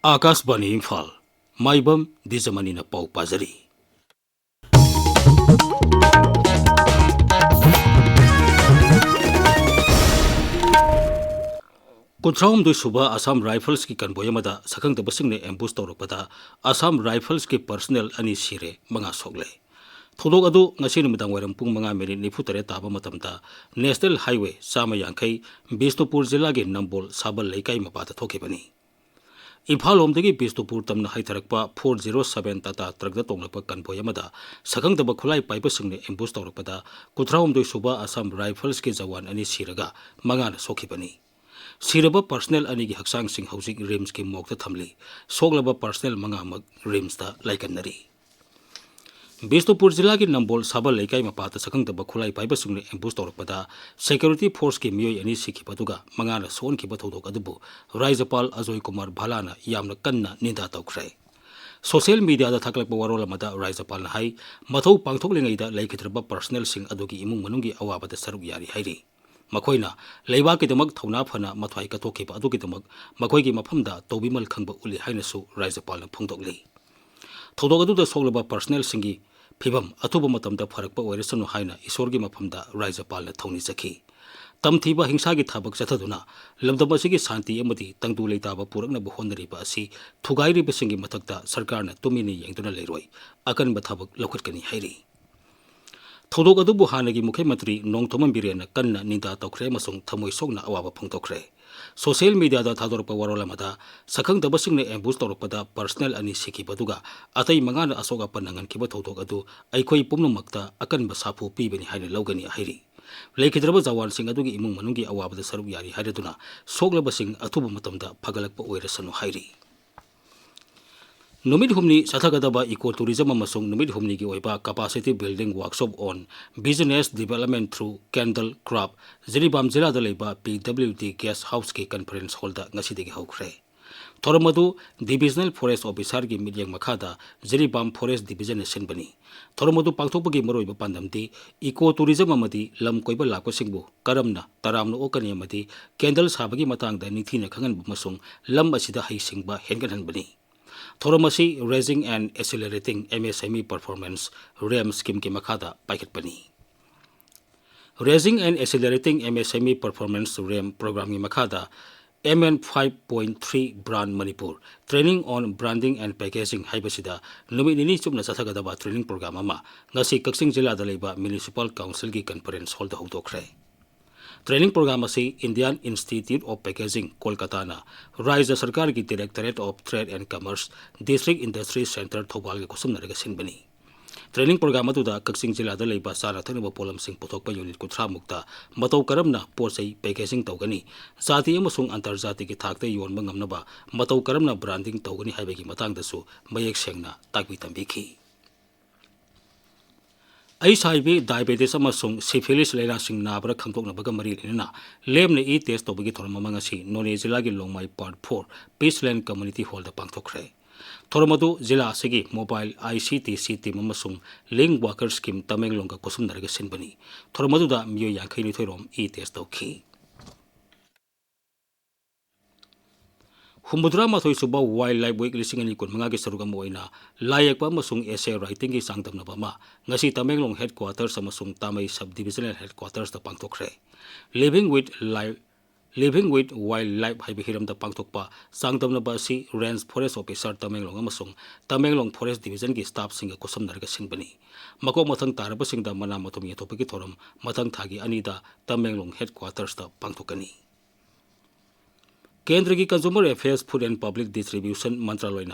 आकाशवाणी इम्फाल माइबम दिजमनी न पाउ पाजरी कुंथ्राउम दु सुबह असम राइफल्स की कन्वोय मदा सखंग दबसिंग ने एम्बुश तौरपदा असम राइफल्स के पर्सनल अनि सिरे मंगा सोगले थोदोक अदु ngasi numitang wairam pung 5:43 taba matamda national highway चामा यांखै बिष्णुपुर जिला के नंबोल साबल लेकाई मपाता थोकेबनी इम्फाल होमदगी बिष्णुपुर तमना हाइथरकपा 407 टाटा ट्रकदा तोंगलपा कन्वोय अमदा सखंगदबा खुलाई पाइबसिंगने एम्बुश तौरपदा कुथ्राउमदोय सुबा असम राइफल्स के जवान अनि सिरगा मंगाना सोखिबनी सिरबा पर्सनल अनि की हक्सांग सिंह हौजिक रिम्स की मोक्ता थमली सोगलबा पर्सनल मंगामक रिम्स दा लाइकनरी बिष्णुपुर जिला की नंबोल साबल लेकाई मपाता सखंगदबा खुलाई पाइबसिंगने एम्बुश तौरपदा सिक्योरिटी फोर्स की मियोय अनि सिखिबदुगा मंगाना सोनखिबा थौदोक अदुबु राज्यपाल अजय कुमार भालाना यामना कन्ना निंदा तौख्रे सोशल मीडिया दा थकलकबा वरोल अमदा राज्यपाल हाई मथौ पांगथोकलिंगैदा लेखिद्रबा पर्सनल सिंह अदुगी इमुंग मनुंगी अवाबदा सरुक यारी हाइरी मखोइना लेबाकिदमक थौना फना मथ्वाई कथोखिबा अदुगिदमक मखोइगी मफमदा तौबिमल खंगबा उली हाइनसु राज्यपालना फोंदोकली थौदोक अदुदा सोगलबा पर्सनल सिंगी फिबम अथुब मतमदा फरकपा ओइरसनु हाइना ईश्वरगी मफमदा राज्यपालना थौनी जखी तमथीबा हिंसागी थाबक चथदुना लमदमसिगी शांति अमदी तंगदु लेताबा पुरकनबा होनरिबा असि थुगाइरिबसिंगी मथक्ता सरकारना तुमिनि येंगदुना लेरोय अकनबा थाबक लौखटकनी हाइरी थौदोक अदुबु हानगी मुख्यमंत्री नोंथोमन बिरेन कन्ना निंदा तौख्रे मसुंग थमोय सोगना अवाबा फंगतोख्रे सोशल मीडिया दा थादोरपा वरोल अमदा सखंग दबसिंगने एम्बुश तौरपदा पर्सनल अनि सिखिबदुगा अतै मंगाना अशोक अपनंगन किबा थौदोक अदु अइखोय पुमनमक्ता अकनबा साफु पीबनी हाइने लौगनी हाइरी लेखिद्रबा जवान सिंह अदुगी इमुंग मनुंगी अवाबदा सरुक यारी हाइरदुना सोगलबसिंग अथुब मतमदा फगलकपा ओइरसनु हाइरी नुमित हुमनी सथगदबा इको टूरिज्म अमसुंग नुमित हुमनी की ओइबा capacity building workshop on business development through candle craft Jiribam जिला लेबा PWD गेस्ट हाउस की कॉन्फ्रेंस हॉल दा ngasiदगी हौख्रे थोरमदु डिविजनल फॉरेस्ट ऑफिसर की मीडियम मखादा जिरीबाम फॉरेस्ट डिविजन सिनबनी थोरमदु पांगथोकपगी मरोइबा पांदमदी इको टूरिज्म अमदी लम कोइबा लाकोसिंगबु करमना तरामनो ओकनी अमदी कैंडल साबगी मतांगदा निथीना खंगनबु मसुंग लम असिदा हाइसिंगबा हेंगनहनबनी थोरमसी raising and accelerating MSME performance RAMP scheme की मखादा पाइखटपनी raising and accelerating MSME performance RAMP programme की मखादा MN 5.3 brand Manipur training on branding and packaging हाइबसिदा नुमित निनी चुपना सथगदबा ट्रेनिंग प्रोग्राम अमा ngasi कक्सिंग जिला लेबा म्युनिसिपल काउंसिल की कॉन्फ्रेंस हॉल दा हौदोख्रे ट्रेनिंग प्रोग्राम असी Indian Institute of Packaging Kolkata राज्य सरकार की directorate of trade and commerce district industry centre Thoubal के खुसुमनरगा सिनबनी ट्रेनिंग प्रोग्राम अदुदा कक्सिंग जिला लेबा चाना थनबा पोलमसिंग पुथोकपा यूनिट 30 मुक्ता मतौ करमना पोसै पैकेजिंग तौगनी जाति अमसुंग अंतर्जाति की थाकते योनबा ngamnaba मतौ करमना ब्रांडिंग तौगनी हाइबगी मतंगदसु मयेक सेंगना ताकबी तंबिखी HIV डायबिटीज अमसुंग सिफिलिस लैनासिंग नाबरा खंगतोकनबगा मरी लेना लेमने ई टेस्ट तौबगी थोरममंग असि नोने जिला की Longmai part 4 Peaceland community hall दा पांगथोखरे थोरमदु जिला असिगी मोबाइल ICTC टीम अमसुंग लिंक वर्कर स्कीम तमेंगलोंगा कोसुमनरगा सिनबनी थोरमदुदा मियो यांखैनि थोरम ई टेस्ट तौखी हुमुद्रा माथोई सुबा वाइल्ड लाइफ वीक 2015 की सरुगम ओइना लायकपा अमसुंग एसे राइटिंग की सांगदमनबमा ngasi तमेंगलोंग हेडक्वार्टर्स अमसुंग तामई सब डिविजनल हेडक्वार्टर्स दा पांगथोखरे लिविंग विथ वाइल्ड लाइफ हाइबे हिरम दा पांगथोकपा सांगदमनबा असि रेंज फॉरेस्ट ऑफिसर तमेंगलोंग अमसुंग तमेंगलोंग फॉरेस्ट डिविजन की स्टाफ सिंग कोसमनरगा सिनबनी मको मथंग तारबसिंग दा मना मथुम यथोपकी थोरम मथंग थागी अनिदा तमेंगलोंग हेडक्वार्टर्स दा पांगथोकनी केंद्र की consumer affairs food and public distribution मंत्रालय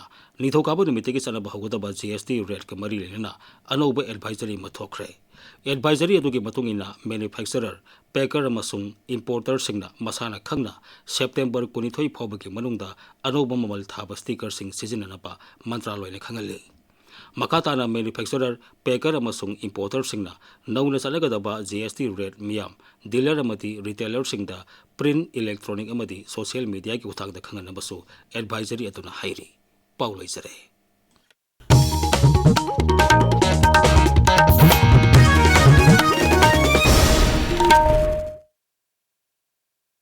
निथौकाबो निमित्तगी चनब हौगदबा GST रेट का मरी लेना अनौब एडवाइजरी मथोखरे एडवाइजरी अदुगी मतुंगिना मैन्युफैक्चरर पैकर अमसुंग इंपोर्टर सिंगना मसाना खंगना सेप्टेम्बर 12 फाउबगी मनुंगदा अनौब ममल थाब स्टिकर सिंग सिजिननबा मंत्रालय ने खंगले मकाताना मैन्युफैक्चरर पैकर अमसुंग इंपोर्टर सिंगना नौना चलगदबा GST रेट मियाम डीलर अमदी रिटेलर सिंगदा प्रिंट इलेक्ट्रॉनिक अमदी सोशल मीडिया की उथांगदा खंगनबसु एडवाइजरी अदुना हाइरी पाउलैजरे।